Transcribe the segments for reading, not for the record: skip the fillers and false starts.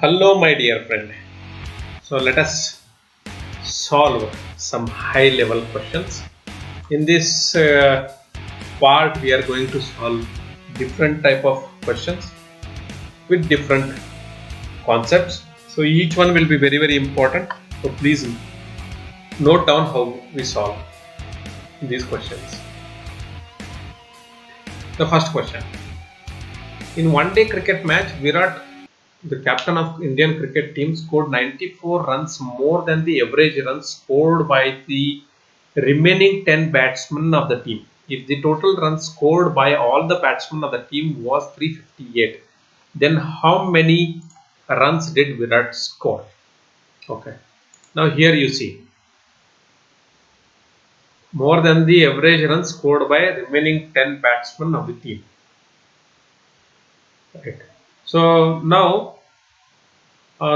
Hello my dear friend. So let us solve some high level questions. In this part we are going to solve different type of questions with different concepts. So each one will be very important. So please note down how we solve these questions. The first question. In one-day cricket match, Virat, the captain of Indian cricket team, scored 94 runs more than the average runs scored by the remaining 10 batsmen of the team. If the total runs scored by all the batsmen of the team was 358, then how many runs did Virat score? Okay. Now here you see, more than the average runs scored by remaining 10 batsmen of the team. Right. So now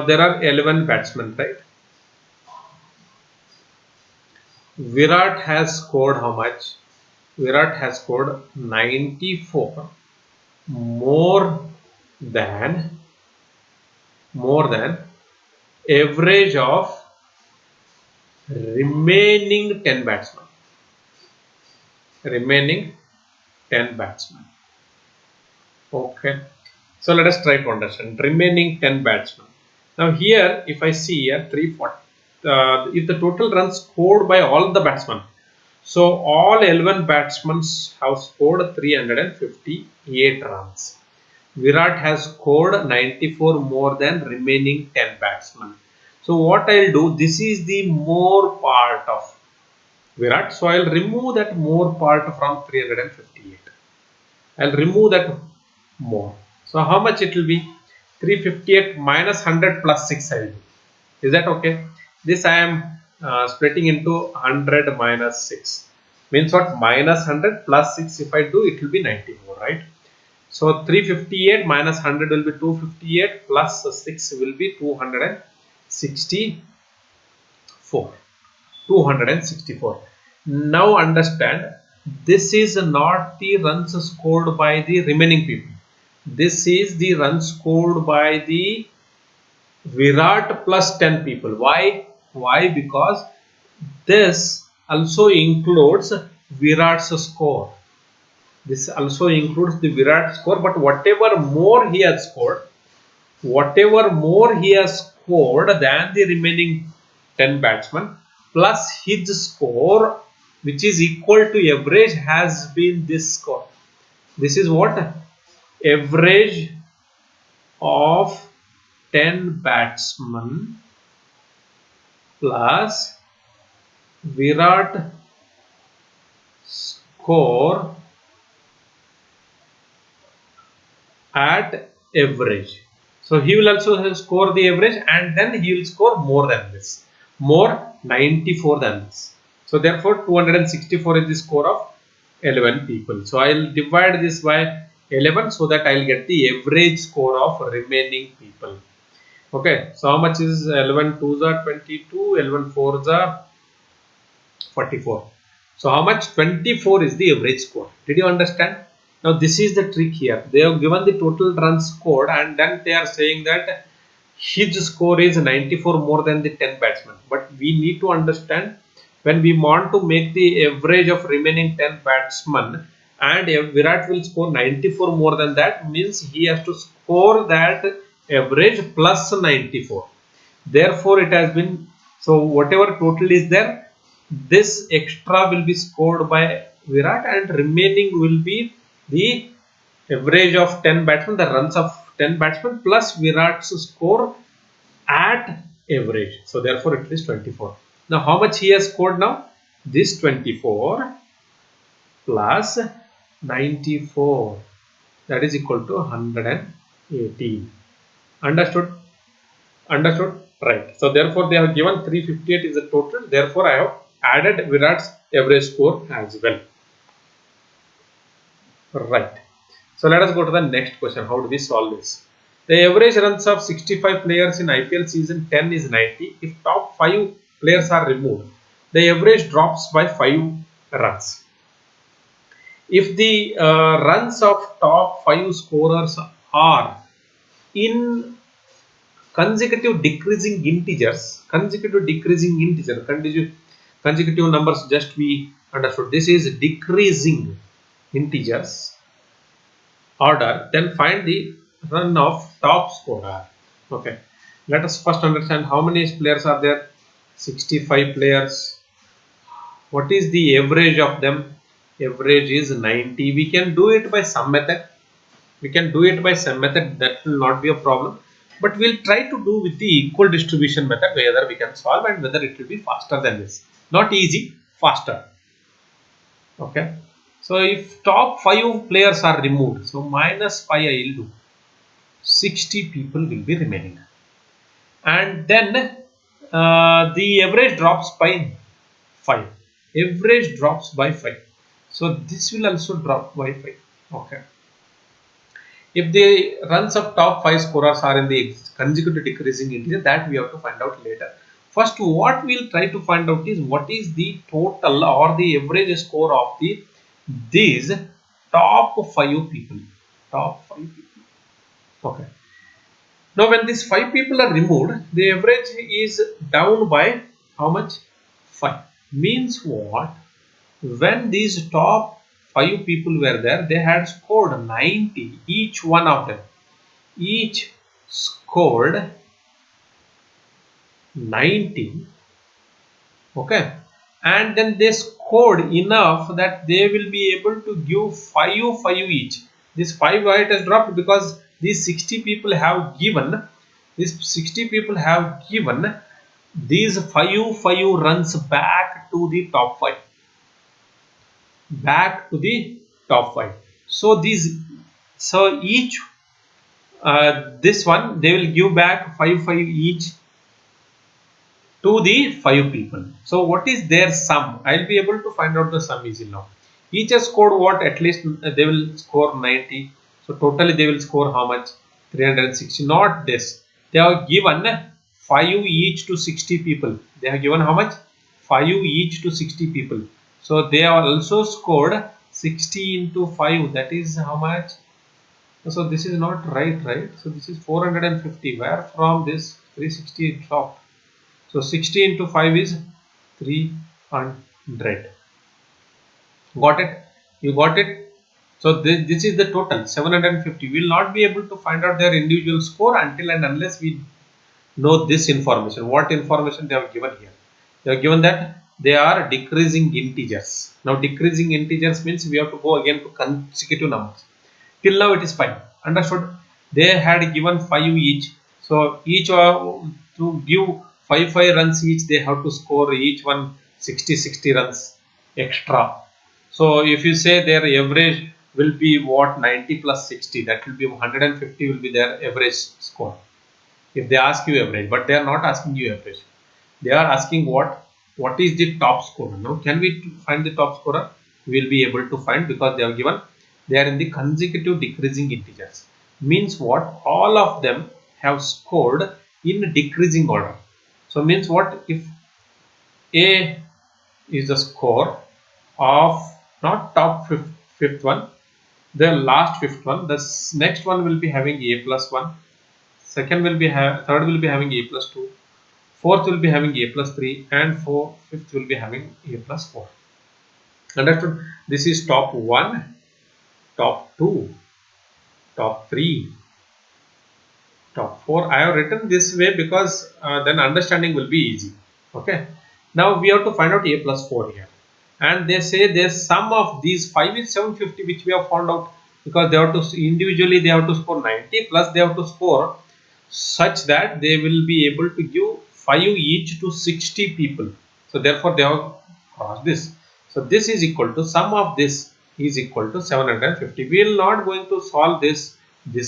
there are 11 batsmen, right? Virat has scored how much? Virat has scored 94 more than average of remaining 10 batsmen. Remaining 10 batsmen. Okay. So let us try to understand. Remaining 10 batsmen. Now here, if I see here 340, if the total runs scored by all the batsmen, so all 11 batsmen have scored 358 runs. Virat has scored 94 more than remaining 10 batsmen. So what I'll do, this is the more part of Virat. So I'll remove that more part from 358. I'll remove that more. So how much it will be? 358 minus 100 plus 6 I will do. Is that okay? This I am splitting into 100 minus 6. Means what? Minus 100 plus 6. If I do, it will be 94, right? So 358 minus 100 will be 258 plus 6 will be 264. 264. Now understand, this is not the runs scored by the remaining people. This is the runs scored by the Virat plus 10 people. Why? Why? Because this also includes Virat's score. This also includes the Virat score, but whatever more he has scored than the remaining 10 batsmen plus his score, which is equal to average, has been this score. This is what? Average of 10 batsmen plus Virat score at average. So he will also score the average and then he will score more than this. More 94 than this. So therefore 264 is the score of 11 people. So I will divide this by 11 so that I will get the average score of remaining people. Okay. So how much is 11 2s are 22, 11 4s are 44. So how much? 24 is the average score. Did you understand? Now this is the trick here. They have given the total runs scored and then they are saying that his score is 94 more than the 10 batsmen. But we need to understand, when we want to make the average of remaining 10 batsmen and Virat will score 94 more than that, means he has to score that average plus 94. Therefore it has been, so whatever total is there, this extra will be scored by Virat and remaining will be the average of 10 batsmen, the runs of 10 batsmen plus Virat's score at average. So therefore it is 24. Now how much he has scored now? This 24 plus 94, that is equal to 118. Understood? Understood? Right. So therefore they have given 358 is the total. Therefore I have added Virat's average score as well. Right. So let us go to the next question. How do we solve this? The average runs of 65 players in IPL season 10 is 90. If top 5 players are removed, the average drops by 5 runs. If the runs of top 5 scorers are in consecutive decreasing integers, consecutive numbers, just we understood this is decreasing integers order, then find the run of top scorer. Okay, let us first understand how many players are there. 65 players. What is the average of them? Average is 90. We can do it by some method. That will not be a problem, but we'll try to do with the equal distribution method, whether we can solve and whether it will be faster than this. Not easy, faster. Okay, so if top 5 players are removed, so minus 5 I will do, 60 people will be remaining, and then the average drops by 5. Average drops by 5. So this will also drop by 5. Okay. If the runs of top 5 scorers are in the consecutive decreasing integer, that we have to find out later. First, what we will try to find out is what is the total or the average score of these top 5 people. Top 5 people. Okay. Now, when these 5 people are removed, the average is down by how much? 5. Means what? When these top 5 people were there, they had scored 90, each one of them. Each scored 90. Okay. And then they scored enough that they will be able to give 5 each. This 5 height has dropped because these 60 people have given, these 5 runs back to the top 5. So each this one they will give back 5 each to the 5 people. So what is their sum? I will be able to find out the sum easily now. Each has scored what? At least they will score 90. So totally they will score how much? 360. Not this. They have given 5 each to 60 people. They have given how much? 5 each to 60 people. So they have also scored 60 into 5. That is how much? So this is not right? So this is 450. Where from this 360 dropped? So 60 into 5 is 300. Got it? You got it? So this is the total 750. We will not be able to find out their individual score until and unless we know this information. What information they have given here? They have given that they are decreasing integers. Now decreasing integers means we have to go again to consecutive numbers. Till now it is fine. Understood? They had given 5 each. So each to give 5 runs each, they have to score each one 60 runs extra. So if you say their average will be what? 90 plus 60, that will be 150 will be their average score. If they ask you average, but they are not asking you average. They are asking what is the top scorer. Now can we find the top scorer? We will be able to find because they have given they are in the consecutive decreasing integers. Means what? All of them have scored in decreasing order. So means what? If A is the score of not top fifth one, the last fifth one, the next one will be having A plus 1, second will be third will be having A plus 2, fourth will be having A plus 3, and fifth will be having A plus 4. Understood? This is top 1, top 2, top 3, top 4. I have written this way because then understanding will be easy. Okay. Now we have to find out A plus 4 here. And they say the sum of these 5 is 750, which we have found out because they have to individually they have to score 90 plus they have to score such that they will be able to give 5 each to 60 people. So therefore they have crossed this. So this is equal to sum of this is equal to 750. We will not going to solve this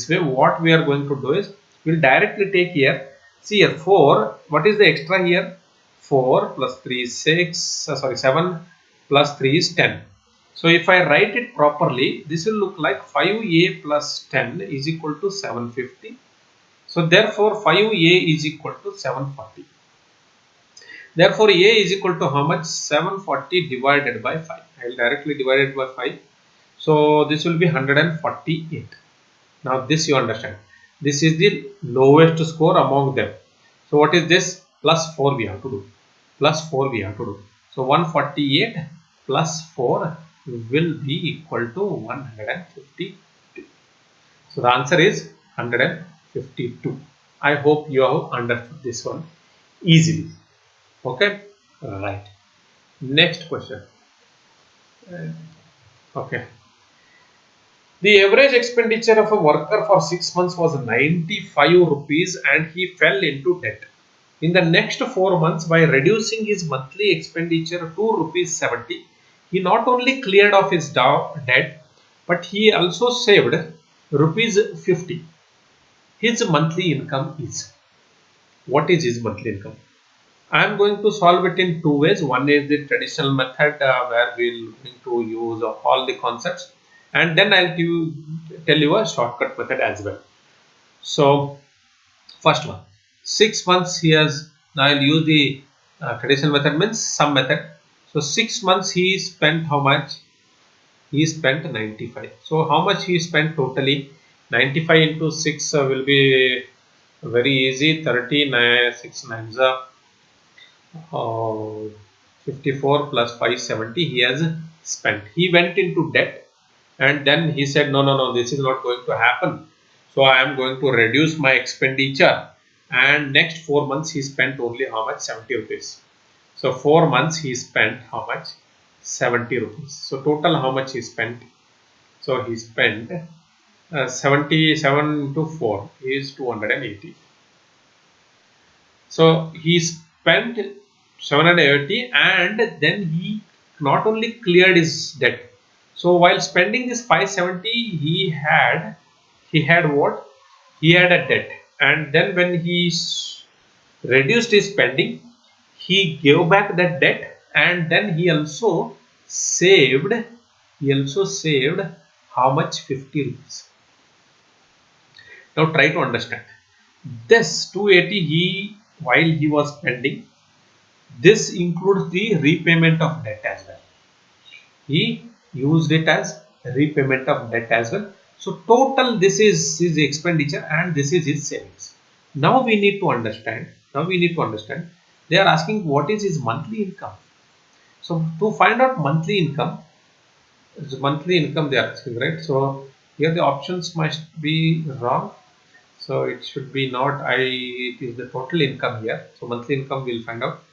way. What we are going to do is we will directly take here. See here 4. What is the extra here? 4 plus 3 is 7 plus 3 is 10. So if I write it properly, this will look like 5a plus 10 is equal to 750. So therefore 5a is equal to 740. Therefore a is equal to how much? 740 divided by 5. I will directly divide it by 5. So this will be 148. Now this you understand. This is the lowest score among them. So what is this? Plus 4 we have to do. Plus 4 we have to do. So 148 plus 4 will be equal to 152. So the answer is 152. I hope you have understood this one easily. Okay, right. Next question. Okay. The average expenditure of a worker for 6 months was 95 rupees and he fell into debt. In the next 4 months, by reducing his monthly expenditure to rupees 70, he not only cleared off his debt, but he also saved rupees 50. His monthly income is. What is his monthly income? I am going to solve it in two ways. One is the traditional method where we'll going to use all the concepts, and then I'll tell you a shortcut method as well. So first one, 6 months he has. Now I'll use the traditional method, means sum method. So 6 months he spent how much? He spent 95. So how much he spent totally? 95 into 6 will be very easy. 39, 6 nines are 54 plus 570 he has spent. He went into debt and then he said, no, this is not going to happen. So I am going to reduce my expenditure, and next 4 months he spent only how much? 70 rupees. So 4 months he spent how much? 70 rupees. So total how much he spent? So he spent 77 to 4 is 280. So he spent 780 and then he not only cleared his debt. So while spending this 570, he had what? He had a debt, and then when he reduced his spending, he gave back that debt, and then he also saved. How much? 50 rupees. Now try to understand. This 280 while he was spending, this includes the repayment of debt as well. He used it as repayment of debt as well. So total this is his expenditure and this is his savings. Now we need to understand. They are asking what is his monthly income. So to find out monthly income, they are asking, right? So here the options must be wrong. So it should be not it is the total income here. So monthly income we'll find out.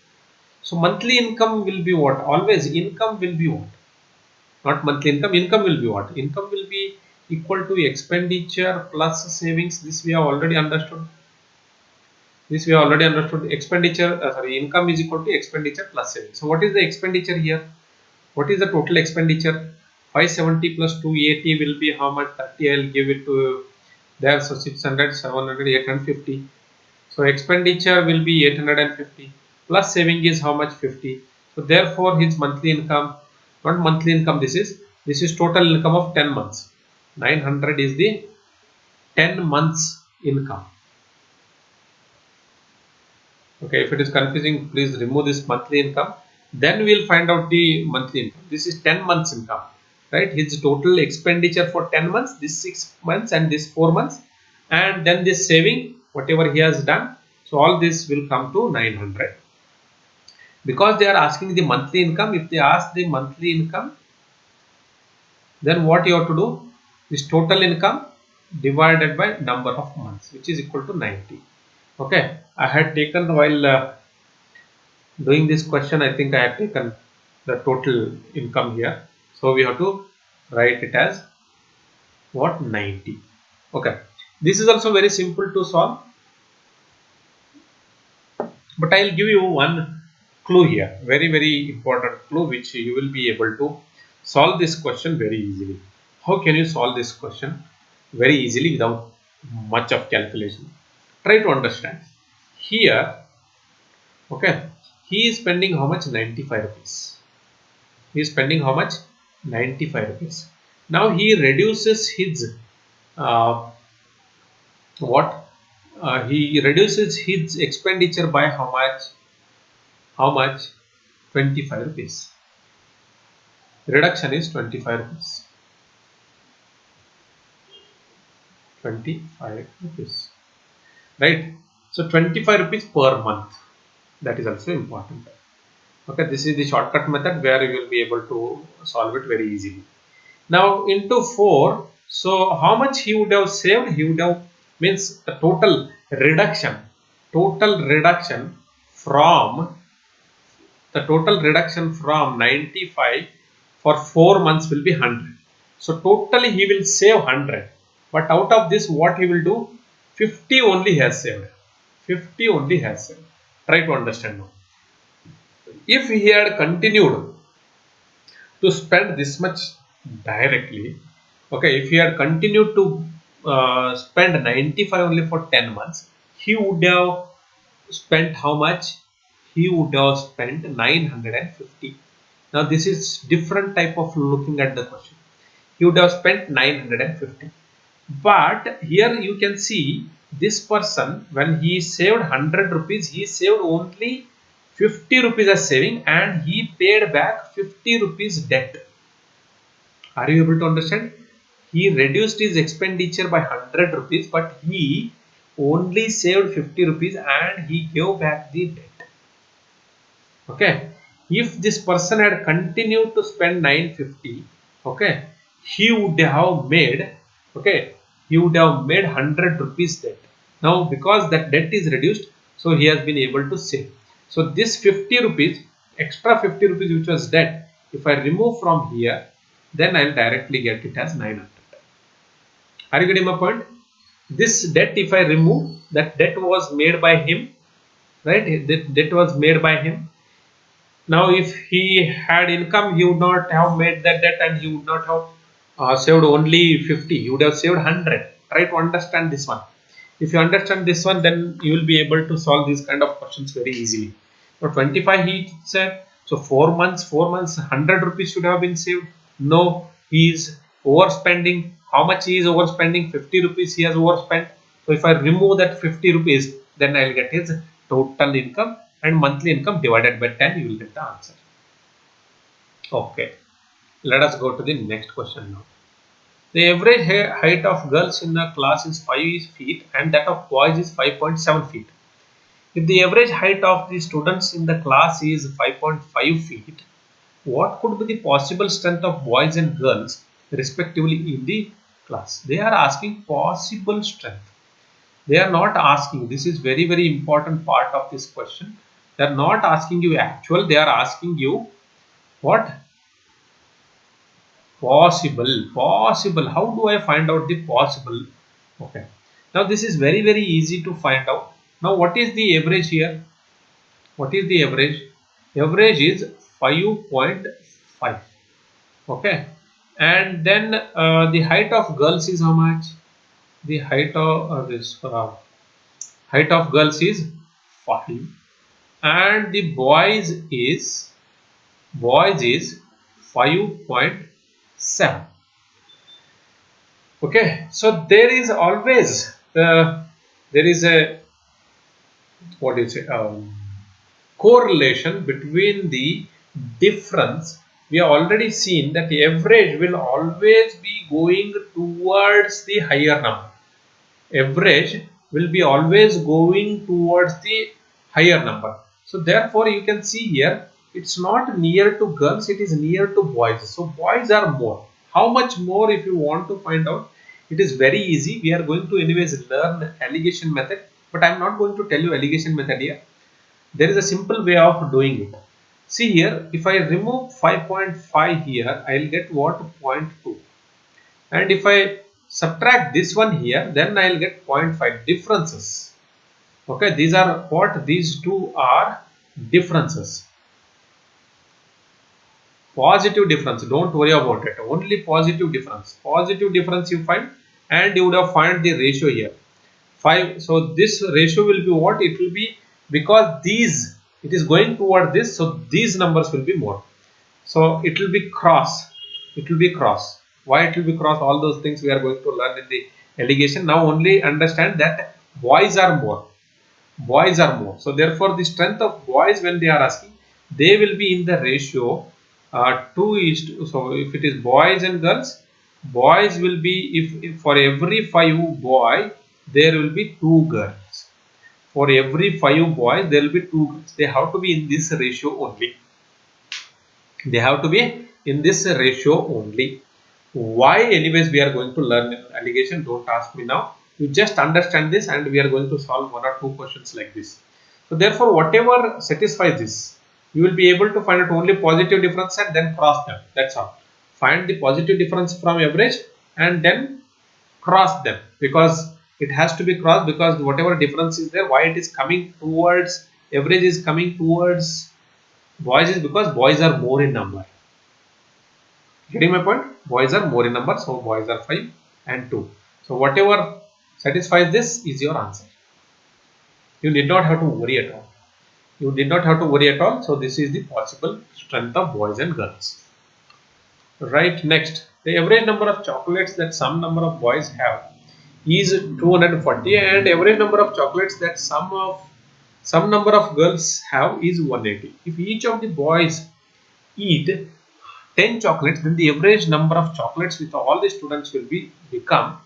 So monthly income will be what? Always income will be what? Not monthly income. Income will be what? Income will be equal to expenditure plus savings. This we have already understood. Expenditure, income is equal to expenditure plus savings. So what is the expenditure here? What is the total expenditure? 570 plus 280 will be how much? 30. I'll give it to there. So 600, 700, 850. So expenditure will be 850 plus saving is how much? 50. So therefore his monthly income, not monthly income, this is total income of 10 months. 900 is the 10 months income. Okay, if it is confusing, please remove this monthly income. Then we will find out the monthly income. This is 10 months income, right? His total expenditure for 10 months, this 6 months and this 4 months, and then this saving, whatever he has done. So all this will come to 900. Because they are asking the monthly income, if they ask the monthly income, then what you have to do is total income divided by number of months, which is equal to 90. Okay, I had taken while doing this question, I think I had taken the total income here. So we have to write it as what? 90. Okay, this is also very simple to solve, but I'll give you one clue here, very important clue, which you will be able to solve this question very easily. How can you solve this question very easily without much of calculation? Try to understand here. Okay, he is spending how much? 95 rupees. He is spending how much? 95 rupees. Now he reduces his what? He reduces his expenditure by how much? 25 rupees. Reduction is 25 rupees. 25 rupees, right? So 25 rupees per month, that is also important. Okay, this is the shortcut method where you will be able to solve it very easily. Now into 4, so how much he would have saved? He would have, means the total reduction from the total reduction from 95 for 4 months will be 100. So totally he will save 100, but out of this what he will do, 50 only has saved. 50 only has saved. Try to understand now. If he had continued to spend this much directly, okay, if he had continued to spend 95 only for 10 months, he would have spent how much? He would have spent 950. Now this is different type of looking at the question. He would have spent 950, but here you can see this person, when he saved 100 rupees, he saved only 50 rupees as saving, and he paid back 50 rupees debt. Are you able to understand? He reduced his expenditure by 100 rupees, but he only saved 50 rupees and he gave back the debt. Okay. If this person had continued to spend 950, okay, he would have made, okay, he would have made 100 rupees debt. Now, because that debt is reduced, so he has been able to save. So this 50 rupees, extra 50 rupees which was debt, if I remove from here, then I'll directly get it as 900. Are you getting my point? This debt, if I remove, that debt was made by him, right? That debt was made by him. Now, if he had income, he would not have made that debt and he would not have saved only 50. He would have saved 100. Try to understand this one. If you understand this one, then you will be able to solve these kind of questions very easily. So 25 he said, so 4 months, 100 rupees should have been saved. No, he is overspending. How much he is overspending? 50 rupees he has overspent. So if I remove that 50 rupees, then I will get his total income, and monthly income divided by 10, you will get the answer. Okay, let us go to the next question now. The average height of girls in a class is 5 feet and that of boys is 5.7 feet. If the average height of the students in the class is 5.5 feet, what could be the possible strength of boys and girls respectively in the class? They are asking possible strength. They are not asking, this is very important part of this question. They are not asking you actual, they are asking you what? Possible. How do I find out the possible? Okay. Now this is very easy to find out. Now what is the average here? What is the average? Average is 5.5. Okay. And then the height of girls is how much? The height of height of girls is 5, and the boys is 5.7. Okay, so there is always there is a, what is it, correlation between the difference. We have already seen that the average will always be going towards the higher number. Average will be always going towards the higher number. So therefore you can see here, it's not near to girls, it is near to boys. So boys are more. How much more? If you want to find out, it is very easy. We are going to anyways learn allegation method, but I am not going to tell you allegation method here. There is a simple way of doing it. See here, if I remove 5.5 here, I will get what? 0.2. And if I subtract this one here, then I will get 0.5 differences. Okay, these are what? These two are differences. Positive difference, don't worry about it. Only positive difference. Positive difference you find, and you would have find the ratio here. 5. So this ratio will be what? It will be, because these, it is going toward this, so these numbers will be more. So it will be cross. It will be cross. Why it will be cross? All those things we are going to learn in the allegation. Now only understand that boys are more. Boys are more. So therefore the strength of boys, when they are asking, they will be in the ratio 2:2. So if it is boys and girls, boys will be, if for every 5 boy there will be 2 girls. For every 5 boys there will be 2 girls. They have to be in this ratio only. They have to be in this ratio only. Why? Anyways, we are going to learn in allegation. Don't ask me now. You just understand this, and we are going to solve 1 or 2 questions like this. So therefore, whatever satisfies this, you will be able to find out only positive difference and then cross them. That's all. Find the positive difference from average and then cross them, because it has to be crossed, because whatever difference is there, why it is coming towards average is coming towards boys is because boys are more in number. Getting my point? Boys are more in number, so boys are 5 and 2. So whatever satisfies this is your answer. You need not have to worry at all. You did not have to worry at all. So this is the possible strength of boys and girls. Right, next, the average number of chocolates that some number of boys have is 240, and average number of chocolates that some number of girls have is 180. If each of the boys eat 10 chocolates, then the average number of chocolates with all the students will become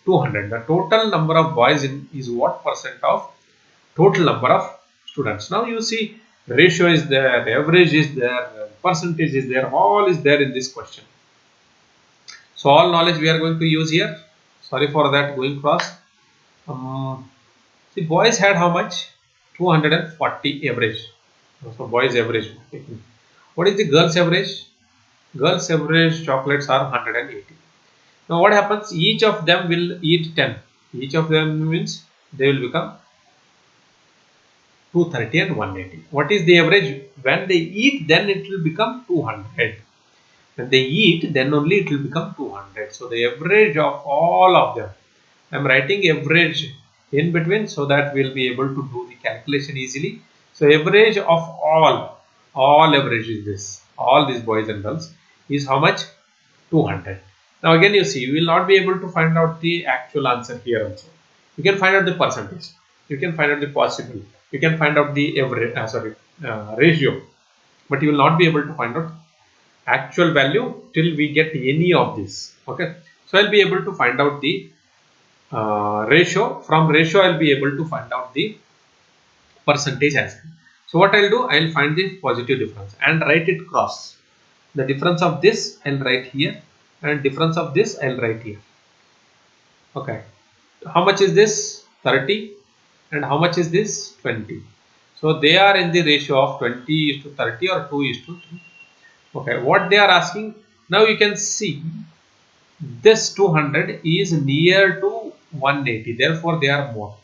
200. The total number of boys is what percent of total number of students. Now you see, ratio is there, average is there, percentage is there, all is there in this question. So all knowledge we are going to use here. Sorry for that going cross. The boys had how much? 240 average. So boys average. What is the girls average? Girls average chocolates are 180. Now what happens? Each of them will eat 10. Each of them means they will become 230 and 180. What is the average? When they eat, then it will become 200. When they eat, then only it will become 200. So the average of all of them. I am writing average in between so that we will be able to do the calculation easily. So average of all average is this. All these boys and girls is how much? 200. Now again you see, you will not be able to find out the actual answer here also. You can find out the percentage. You can find out the possible. You can find out the average, ratio. But you will not be able to find out actual value till we get any of this. Okay. So I'll be able to find out the ratio. From ratio I'll be able to find out the percentage as well. So what I'll do, I'll find the positive difference and write it cross. The difference of this I'll write here, and difference of this I'll write here. Okay. How much is this? 30. And how much is this? 20. So they are in the ratio of 20:30 or 2:3. Okay. What they are asking, now you can see this 200 is near to 180. Therefore they are more.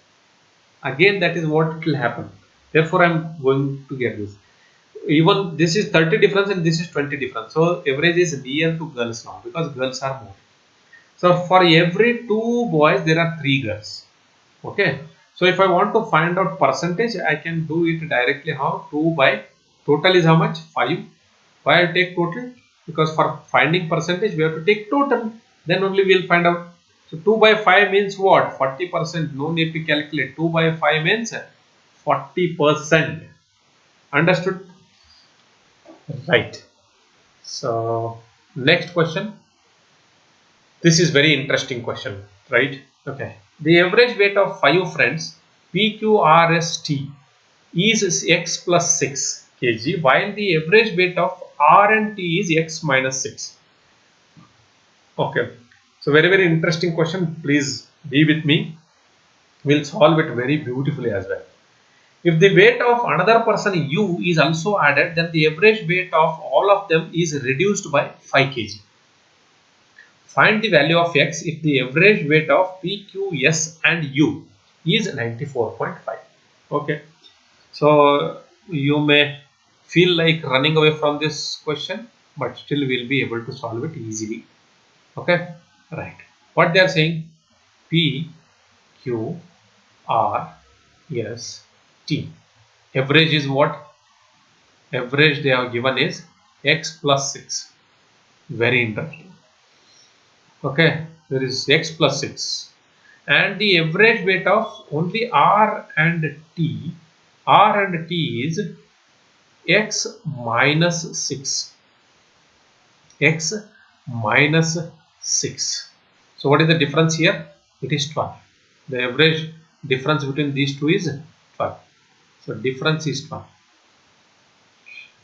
Again, that is what will happen. Therefore I am going to get this. Even this is 30 difference and this is 20 difference. So average is near to girls now, because girls are more. So for every 2 boys there are 3 girls. Okay. So if I want to find out percentage, I can do it directly. How? 2 by total is how much? 5. Why I take total? Because for finding percentage we have to take total. Then only we will find out. So 2 by 5 means what? 40%. No need to calculate. 2 by 5 means 40%. Understood? Right. So next question. This is very interesting question, right? Okay. The average weight of 5 friends PQRST is x plus 6 kg, while the average weight of R and T is x minus 6. Okay. So very interesting question. Please be with me. We'll solve it very beautifully as well. If the weight of another person U is also added, then the average weight of all of them is reduced by 5 kg. Find the value of x if the average weight of P, Q, S and U is 94.5. Okay. So you may feel like running away from this question, but still we will be able to solve it easily. Okay. Right. What they are saying? P, Q, R, S, T. Average is what? Average they have given is x plus 6. Very interesting. Okay, there is x plus 6. And the average weight of only R and T is x minus 6. X minus 6. So what is the difference here? It is 12. The average difference between these two is 12. So difference is 12.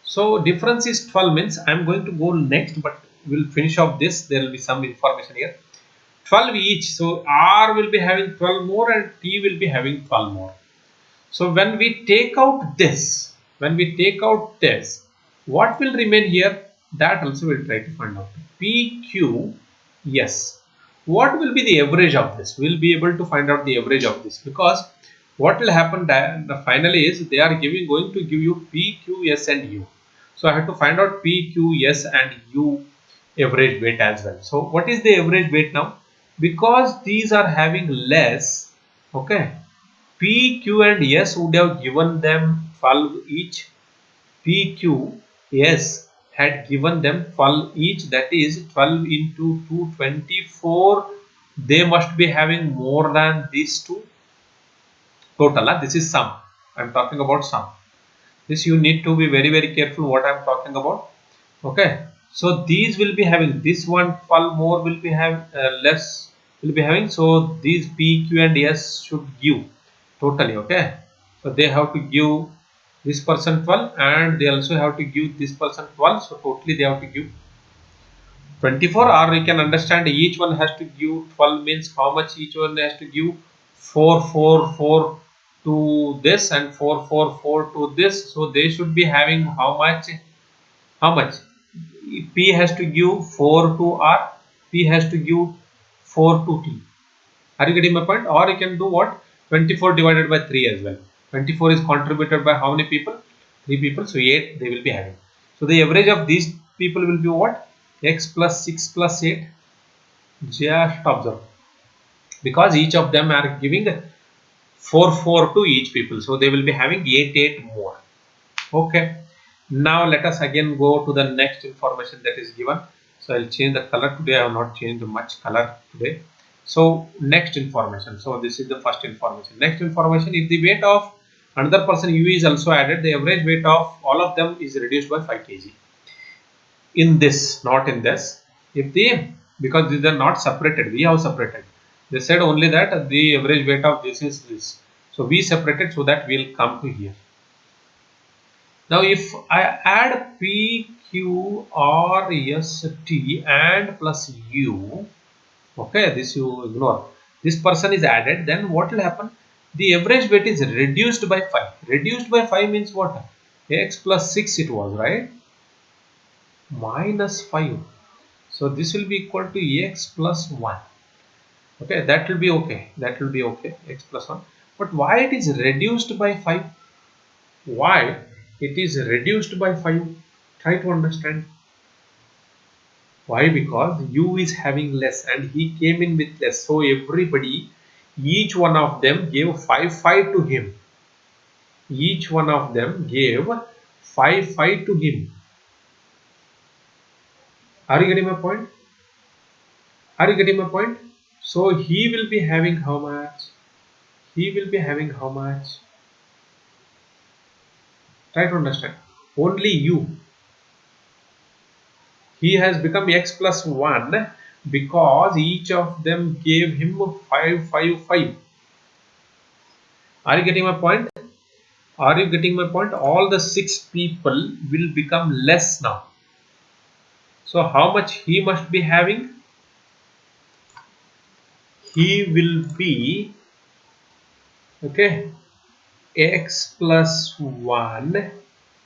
So difference is 12 means I am going to go next, but we'll finish off this. There will be some information here. 12 each. So R will be having 12 more and T will be having 12 more. So when we take out this, what will remain here? That also we'll try to find out. PQ, yes. What will be the average of this? We'll be able to find out the average of this, because what will happen finally is they are going to give you P, Q, S and U. So I have to find out P, Q, S and U average weight as well. So what is the average weight now? Because these are having less, okay, P, Q and S would have given them 12 each. P, Q, S had given them 12 each, that is 12 into 2, 24. They must be having more than these two total. This is sum. I am talking about sum. This you need to be very careful what I am talking about. Okay. So these will be having, this one 12 more will be having, less will be having. So these P, Q and S should give totally. Okay. So they have to give this person 12 and they also have to give this person 12. So totally they have to give 24, or we can understand each one has to give 12 means how much each one has to give. 4, 4, 4 to this and 4, 4, 4 to this. So they should be having how much? How much? P has to give 4 to R, P has to give 4 to T. Are you getting my point? Or you can do what? 24 divided by 3 as well. 24 is contributed by how many people? 3 people. So 8 they will be having. So the average of these people will be what? X plus 6 plus 8. Just observe. Because each of them are giving 4, 4 to each people. So they will be having 8, 8 more. Okay. Now let us again go to the next information that is given. So I'll change the color today. I have not changed much color today. So next information. So this is the first information. Next information, if the weight of another person U is also added, the average weight of all of them is reduced by 5 kg. In this, not in this. If the, because these are not separated, we have separated. They said only that the average weight of this is this. So we separated so that we'll come to here. Now if I add P, Q, R, S, T and plus U, okay, this you ignore. This person is added, then what will happen? The average weight is reduced by 5. Reduced by 5 means what? X plus 6 it was, right? Minus 5. So this will be equal to X plus 1. Okay, that will be okay. That will be okay. X plus 1. But why it is reduced by 5? Why it is reduced by 5? Try to understand. Why? Because U is having less and he came in with less. So everybody, each one of them gave 5, 5 to him. Each one of them gave 5, 5 to him. Are you getting my point? Are you getting my point? So he will be having how much? He will be having how much? Try to understand. Only U. He has become X plus 1 because each of them gave him 5, 5, 5. Are you getting my point? Are you getting my point? All the 6 people will become less now. So how much he must be having? He will be, okay, X plus 1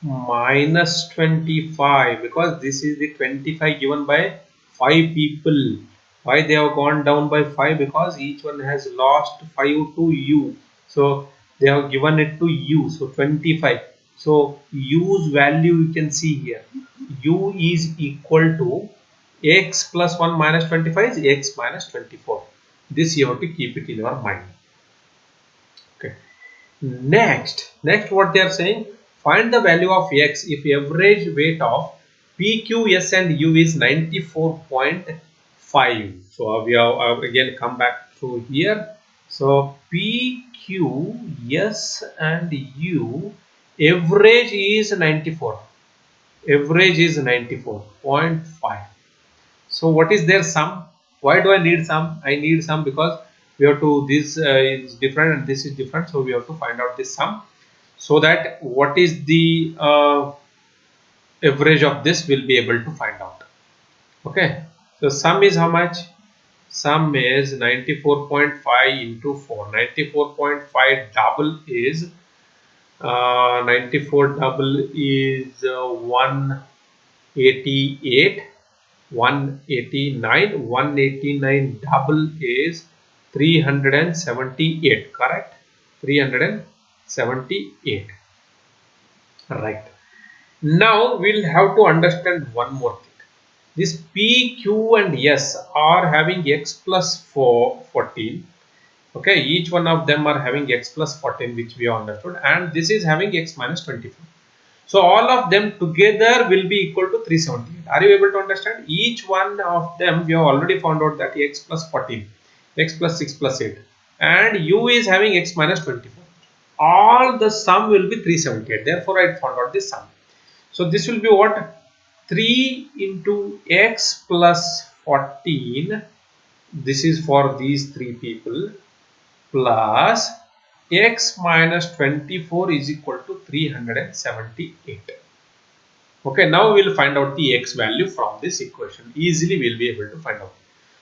minus 25, because this is the 25 given by 5 people. Why they have gone down by 5? Because each one has lost 5 to U. So they have given it to U. So 25. So U's value you can see here. U is equal to X plus 1 minus 25 is X minus 24. This you have to keep it in your mind. Okay. Next what they are saying, find the value of X if average weight of P, Q, S and U is 94.5. So we have again come back to here. So P, Q, S and U, average is 94. Average is 94.5. So what is their sum? Why do I need sum? I need sum because we have to, this is different and this is different, so we have to find out this sum, so that what is the average of this we'll be able to find out. Okay, so sum is how much? Sum is 94.5 into 4. 94.5 double is 94 double is 188, 189, 189 double is 378, correct? 378, right? Now we'll have to understand one more thing. This P, Q and S are having x plus 14. Okay, each one of them are having x plus 14, which we have understood, and this is having x minus 24. So all of them together will be equal to 378. Are you able to understand? Each one of them we have already found out that x plus 14, x plus 6 plus 8, and u is having x minus 24. All the sum will be 378. Therefore, I found out this sum. So this will be what? 3 into x plus 14. This is for these three people, plus x minus 24 is equal to 378. Okay, now we will find out the x value from this equation. Easily we will be able to find out.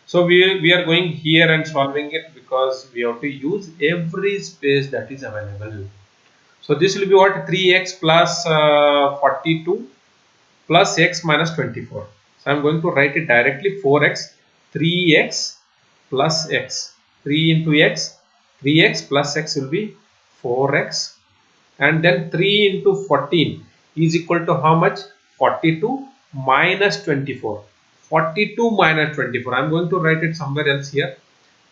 So we are going here and solving it, because we have to use every space that is available. So this will be what? 3x plus 42 plus x minus 24. So I am going to write it directly. 4x, 3x plus x. 3 into x, 3x plus x will be 4x, and then 3 into 14 is equal to how much? 42 minus 24. 42 minus 24. I am going to write it somewhere else here.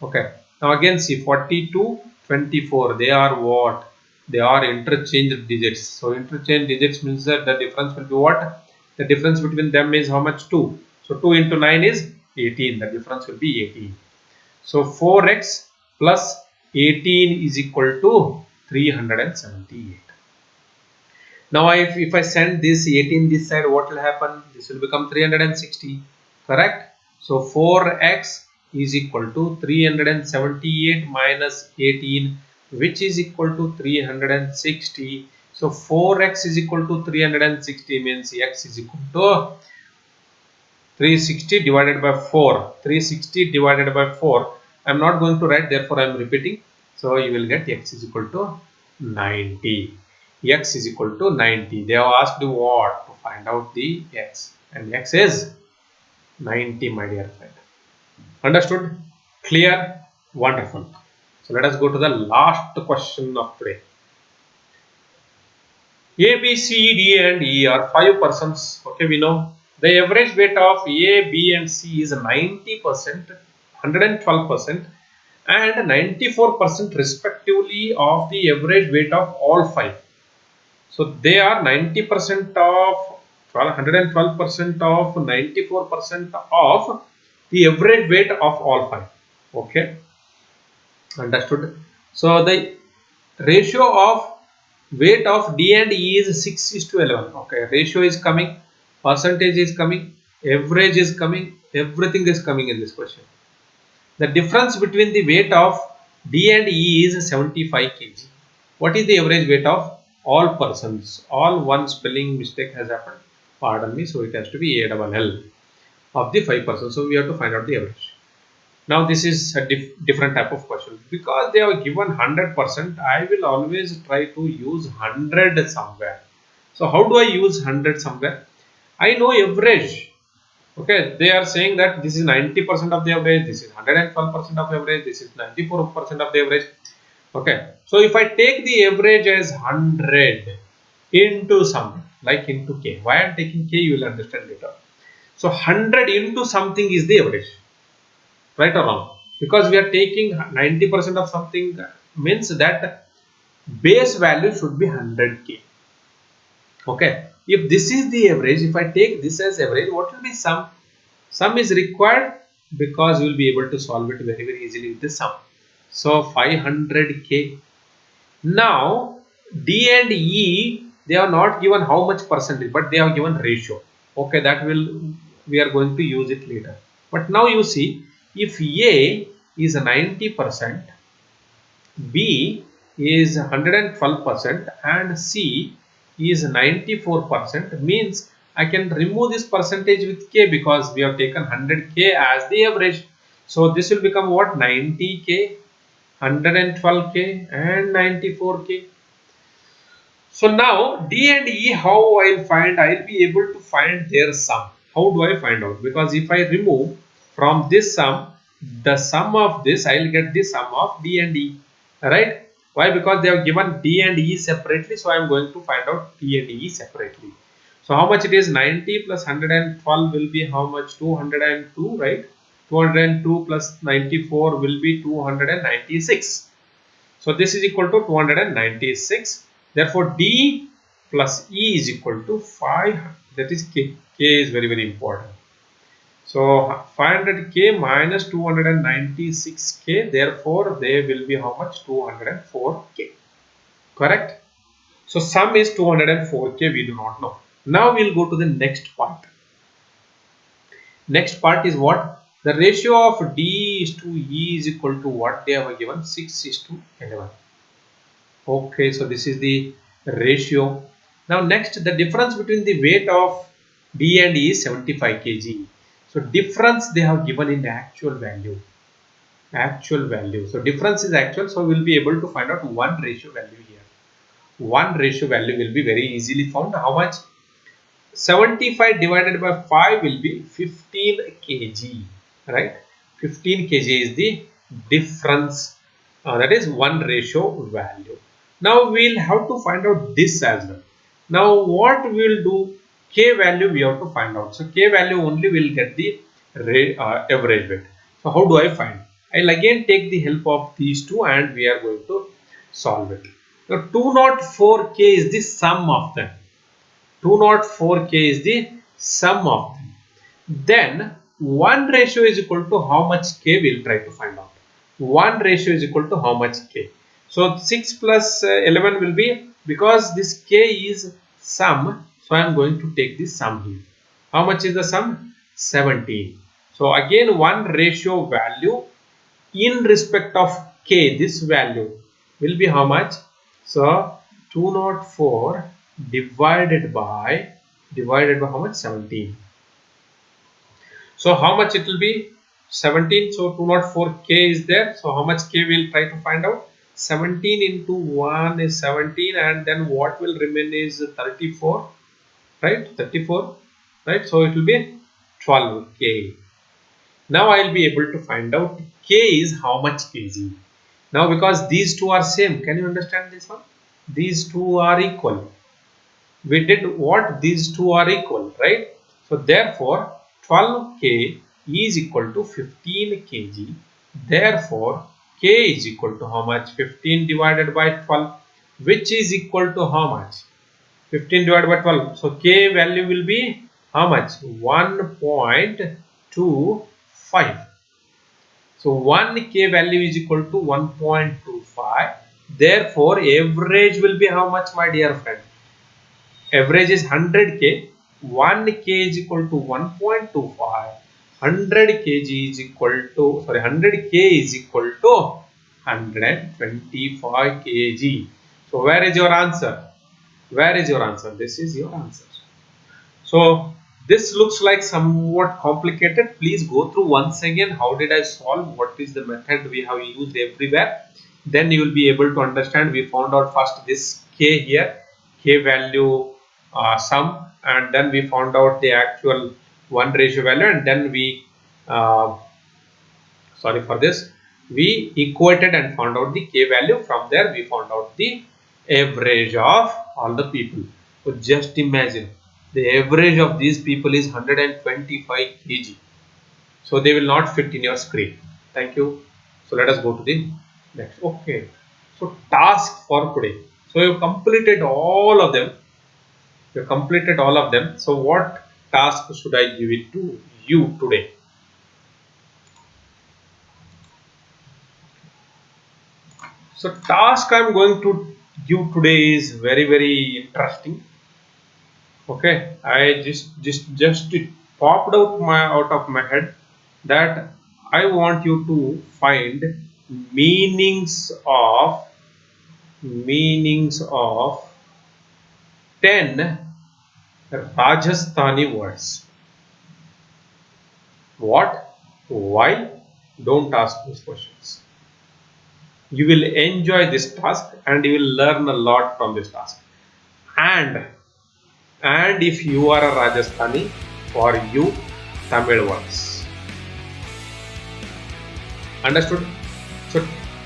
Okay. Now again see, 42, 24. They are what? They are interchange digits. So interchange digits means that the difference will be what? The difference between them is how much? 2. So 2 into 9 is 18. The difference will be 18. So 4x plus 18 is equal to 378. Now if I send this 18 this side, what will happen? This will become 360, correct? So 4x is equal to 378 minus 18, which is equal to 360. So 4x is equal to 360 means x is equal to 360 divided by 4. 360 divided by 4. I am not going to write, therefore I am repeating. So you will get x is equal to 90. X is equal to 90. They have asked you what? To find out the x. And x is 90, my dear friend. Understood? Clear? Wonderful. So let us go to the last question of today. A, B, C, D and E are 5 persons. Okay, we know. The average weight of A, B and C is 90%, 112% and 94% respectively of the average weight of all 5. So they are 90% of 112% of 94% of the average weight of all 5. Okay, understood. So the ratio of weight of D and E is 6:11. Okay, ratio is coming, percentage is coming, average is coming, everything is coming in this question. The difference between the weight of D and E is 75 kg. What is the average weight of all persons? All one spelling mistake has happened. Pardon me. So it has to be ALL of the 5 persons. So we have to find out the average. Now this is a different type of question. Because they are given 100%, I will always try to use 100 somewhere. So how do I use 100 somewhere? I know average. Okay, they are saying that this is 90% of the average, this is 112% of average, this is 94% of the average. Okay, so if I take the average as 100 into something, like into k, why I am taking k you will understand later. So 100 into something is the average, right or wrong? Because we are taking 90% of something, means that base value should be 100k. Okay, if this is the average, if I take this as average, what will be sum? Sum is required because you will be able to solve it very easily with the sum. So 500k. Now D and E, they are not given how much percentage, but they have given ratio. Okay, that will, we are going to use it later. But now you see, if A is 90%, B is 112% and C is 94%, means I can remove this percentage with K because we have taken 100K as the average. So this will become what? 90K, 112K and 94K. So now D and E, how I'll find? I'll be able to find their sum. How do I find out? Because if I remove from this sum, the sum of this, I'll get the sum of D and E. Right? Why? Because they have given D and E separately. So I'm going to find out D and E separately. So how much it is? 90 plus 112 will be how much? 202, right? 202 plus 94 will be 296. So this is equal to 296. Therefore, D plus E is equal to 5. That is K. K is very, very important. So 500K minus 296K. Therefore, they will be how much? 204K. Correct? So sum is 204K. We do not know. Now we'll go to the next part. Next part is what? The ratio of D is to E is equal to what they have given? 6 is to 11. Okay, so this is the ratio. Now next, the difference between the weight of D and E is 75 kg. So difference they have given in the actual value. Actual value. So difference is actual. So we'll be able to find out one ratio value here. One ratio value will be very easily found. How much? 75 divided by 5 will be 15 kg. Right? 15 kg is the difference. That is one ratio value. Now we'll have to find out this as well. Now what we will do, K value we have to find out. So K value only will get the average weight. So how do I find? I'll again take the help of these two and we are going to solve it. Now 204K is the sum of them. 204K is the sum of them. Then 1 ratio is equal to how much K we'll try to find out. 1 ratio is equal to how much K. So 6 plus 11 will be, because this K is sum, so I am going to take the sum here. How much is the sum? 17. So again 1 ratio value in respect of K, this value will be how much? So 204 divided by how much? 17. So how much it will be? 17. So 204K is there. So how much K we'll try to find out? 17 into 1 is 17, and then what will remain is 34, right? 34, right? So it will be 12K. Now I will be able to find out K is how much kg. Now because these two are same, can you understand this one? These two are equal. We did what? These two are equal, right? So therefore 12K is equal to 15 kg. Therefore K is equal to how much? 15 divided by 12, which is equal to how much? 15 divided by 12. So K value will be how much? 1.25. So 1 K value is equal to 1.25. Therefore average will be how much, my dear friend? Average is 100K. 1 K is equal to 1.25. 100 kg is equal to, 100 K is equal to 125 kg. So where is your answer? Where is your answer? This is your answer. So this looks like somewhat complicated. Please go through once again. How did I solve? What is the method we have used everywhere? Then you will be able to understand. We found out first this K here, K value sum, and then we found out the actual 1 ratio value, and then we we equated and found out the K value. From there we found out the average of all the people. So just imagine, the average of these people is 125 kg. So they will not fit in your screen. Thank you. So let us go to the next. Okay. So task for today. So you completed all of them. You completed all of them. So what task should I give it to you today? So task I am going to give today is very, very interesting. Okay, I just it popped out of my head that I want you to find meanings of 10 Rajasthani words. What? Why? Don't ask those questions. You will enjoy this task and you will learn a lot from this task. And if you are a Rajasthani, for you Tamil words. Understood? So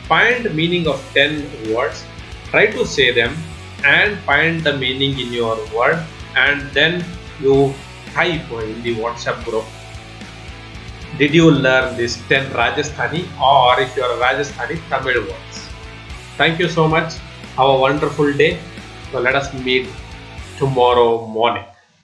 find meaning of 10 words, try to say them and find the meaning in your word, and then you type in the WhatsApp group. Did you learn this 10 Rajasthani, or if you are a Rajasthani, Tamil words? Thank you so much. Have a wonderful day. So let us meet tomorrow morning.